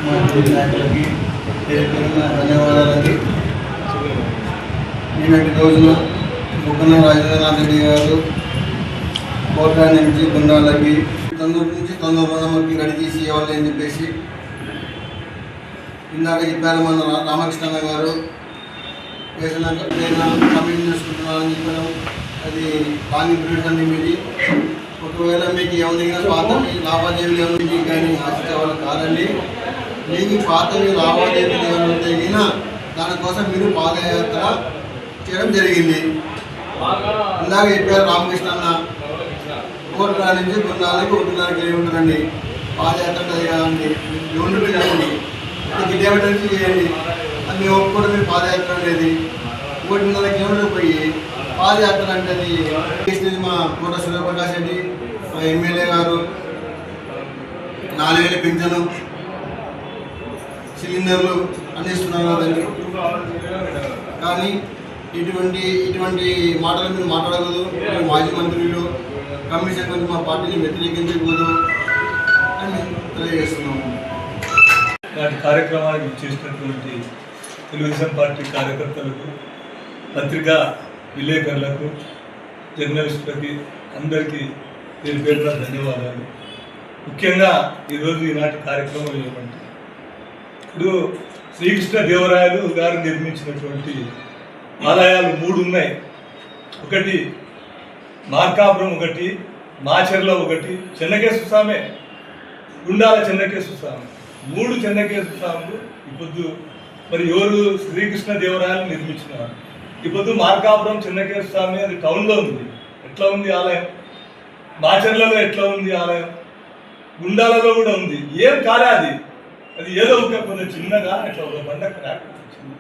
మా నాయకులకి ధన్యవాదాలండి. నిన్నటి రోజున బుగ్గన రాజేంద్రనాథ్ రెడ్డి గారు కోట్ల నుంచి గుండాలకి తొందరగా మనకి రెడీ చేసి ఇవ్వాలి అని చెప్పేసి ఇందాక చెప్పారు మన రామకృష్ణ గారు. కమిటీ చేసుకుంటున్నారని చెప్పడం అది బాగా ఇంప్రూవ్మెంట్ మీది. ఒకవేళ మీకు ఏమైనా పాతవి లావాదేవీలు ఏమైనా కానీ ఆశించే వాళ్ళు కాదండి. మీకు పాతవి లావాదేవీలు ఏమైనా తగినా దానికోసం మీరు పాదయాత్ర చేయడం జరిగింది. ఇందాక చెప్పారు రామకృష్ణ అన్న కోట్ల నుంచి బృందాలకి 1.5 కిలోమీటర్ అండి పాదయాత్ర కదండి. యూనిట్ చేయండి, కిలోమీటర్ నుంచి చేయండి అది మేము ఒప్పుకోవడం. మీరు పాదయాత్ర అనేది 1.5 కిలోమీటర్ పోయి పాదయాత్ర అంటే అది మా కోట సూర్యప్రకాష్ రెడ్డి మా ఎమ్మెల్యే గారు 4,000 పింఛను సిలిండర్లు అందిస్తున్నారు కదండి. కానీ ఇటువంటి మాటలు మీరు మాట్లాడకూడదు. మాజీ మంత్రులు కమిషన్ గురించి మా పార్టీని వ్యతిరేకించకూడదు అని మేము తెలియజేస్తున్నాము. నాటి కార్యక్రమానికి చేసినటువంటి తెలుగుదేశం పార్టీ కార్యకర్తలకు, పత్రికా విలేకరులకు, జర్నలిస్టులకి అందరికీ పేరు పేరున ధన్యవాదాలు. ముఖ్యంగా ఈరోజు ఈనాటి కార్యక్రమం ఏమంటే, ఇప్పుడు శ్రీకృష్ణదేవరాయలు గారు నిర్మించినటువంటి ఆలయాలు 3 ఉన్నాయి. ఒకటి మార్కాపురం, ఒకటి మాచర్ల, ఒకటి చెన్నకేశ్వర స్వామి, గుండాల చెన్నకేశ్వర స్వామి. 3 చెన్నకేశ్వర స్వాములు ఇప్పుడు మరి ఎవరు శ్రీకృష్ణదేవరాయలు నిర్మించినారు. ఇప్పుడు మార్కాపురం చెన్నకేశ్వర స్వామి అది టౌన్లో ఉంది. ఎట్లా ఉంది ఆలయం? మాచర్లలో ఎట్లా ఉంది ఆలయం? గుండాలలో కూడా ఉంది. ఏం కాలే అది ఏదో ఒక కొంచెం చిన్నగా ఎట్లా ఒక బండ క్రాక్ వచ్చింది.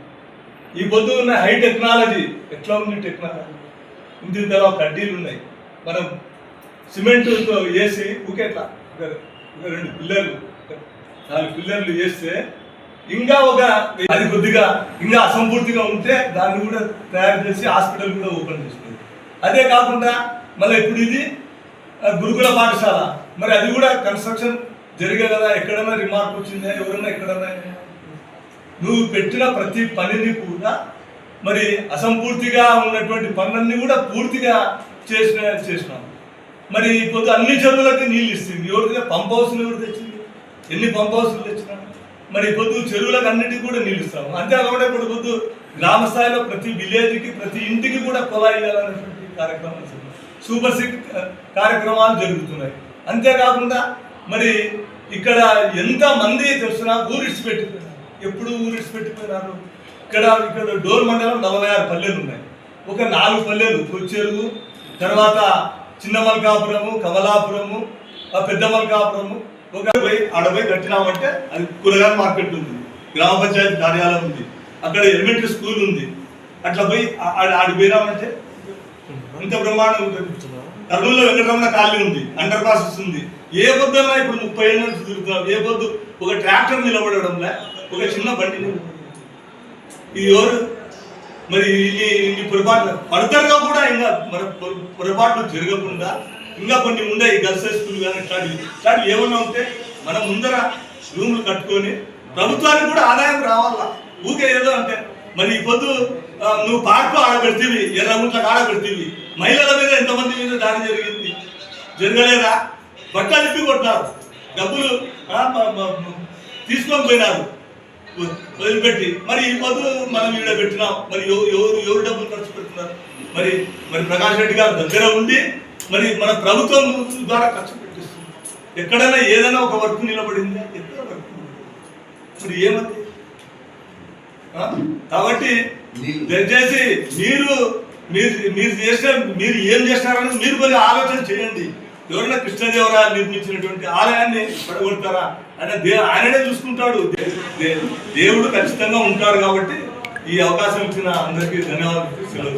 ఈ పొద్దు ఉన్న హై టెక్నాలజీ ఎట్లా ఉంది? టెక్నాలజీ ఇంతలో కడ్డీలు ఉన్నాయి. మనం సిమెంటుతో వేసి ఊకేట్లా ఒక 2 పిల్లర్లు 4 పిల్లర్లు వేస్తే ఇంకా అది కొద్దిగా ఇంకా అసంపూర్తిగా ఉంటే దాన్ని కూడా తయారు చేసి హాస్పిటల్ కూడా ఓపెన్ చేస్తుంది. అదే కాకుండా మళ్ళీ ఇప్పుడు ఇది గురుకుల పాఠశాల, మరి అది కూడా కన్స్ట్రక్షన్ జరిగే కదా. ఎక్కడైనా రిమార్క్ వచ్చిందా? ఎవరైనా ఎక్కడైనా నువ్వు పెట్టిన ప్రతి పనిని కూడా మరి అసంపూర్తిగా ఉన్నటువంటి పనులన్నీ కూడా పూర్తిగా చేసినాం. మరి ఇప్పుడు అన్ని చెరువులకి నీళ్ళు ఇస్తుంది. ఎవరికైనా పంప్ హౌస్లు ఎవరు తెచ్చింది? ఎన్ని పంప్ హౌస్లు తెచ్చినా? మరి పొద్దు చెరువులకు అన్నిటికీ కూడా నీళ్ళు ఇస్తాము. అంతేకాకుండా ఇప్పుడు పొద్దు గ్రామ స్థాయిలో ప్రతి విలేజ్కి ప్రతి ఇంటికి కూడా కుళాయి ఇవ్వాలనేటువంటి కార్యక్రమాలు, సూపర్ సిక్ కార్యక్రమాలు జరుగుతున్నాయి. అంతేకాకుండా మరి ఇక్కడ ఎంతమంది తెలుసునా ఊరు ఇడిచిపెట్టిపోయినారు. ఎప్పుడు ఊరు ఇడిచిపెట్టిపోయినారు? ఇక్కడ డోర్ మండలం 46 పల్లెలు ఉన్నాయి. ఒక 4 పల్లెలు కొచ్చెరువు, తర్వాత చిన్న మల్కాపురము, కమలాపురము, పెద్ద మల్కాపురము, ఒక అడవి కట్టినామంటే అది కూరగాయల మార్కెట్ ఉంది, గ్రామ పంచాయతీ కార్యాలయం ఉంది, అక్కడ ఎలిమెంటరీ స్కూల్ ఉంది. అట్లా పోయి ఆడిపోయినామంటే అంత బ్రహ్మాండం ఉంటుంది. కర్నూలులో వెంకటరమణ కాలనీ ఉంది, అండర్ పాసెస్ ఉంది. ఏ పొద్దున్నా ఇప్పుడు 30 ఏళ్ళ నుంచి తిరుగుతున్నాం. ఏ పొద్దు ఒక ట్రాక్టర్ నిలబడడంలే, ఒక చిన్న బండి. ఇది ఎవరు? మరి ఇన్ని పొరపాట్లు ఫర్దర్గా కూడా ఇంకా మన పొరపాట్లు జరగకుండా ఇంకా కొన్ని ఉన్నాయి. గర్ల్స్ స్కూల్ కానీ ఇట్లాంటివి ఏమన్నా ఉంటే మనం ముందర రూములు కట్టుకొని ప్రభుత్వానికి కూడా ఆదాయం రావాలా. ఊకే ఏదో అంటే మరి ఈ పొద్దు నువ్వు పార్కు ఆడబెడితేవి, ఎర్రగుంట్లకు ఆడబెడితేవి, మహిళల మీద ఎంతమంది మీద దాడి జరిగింది? జరగలేదా? బట్టలు ఇప్పి కొట్టినారు, డబ్బులు తీసుకొని పోయినారు వదిలిపెట్టి. మరి ఈ పొద్దు మనం ఈడ పెట్టినాం. మరి ఎవరు డబ్బులు ఖర్చు పెడుతున్నారు? మరి ప్రకాష్ రెడ్డి గారు దగ్గర ఉండి మరి మన ప్రభుత్వం ద్వారా ఖర్చు పెట్టిస్తుంది. ఎక్కడైనా ఏదైనా ఒక వర్క్ నిలబడిందా? ఎక్కడ వర్క్ మరి ఏమంది? కాబట్టి దయచేసి మీరు ఏం చేస్తారని మీరు కొద్దిగా ఆలోచన చేయండి. ఎవరైనా కృష్ణదేవరాయలు నిర్మించినటువంటి ఆలయాన్ని పడగొడతారా? అంటే ఆయననే చూసుకుంటాడు. దేవుడు ఖచ్చితంగా ఉంటాడు. కాబట్టి ఈ అవకాశం ఇచ్చిన అందరికీ ధన్యవాదాలు.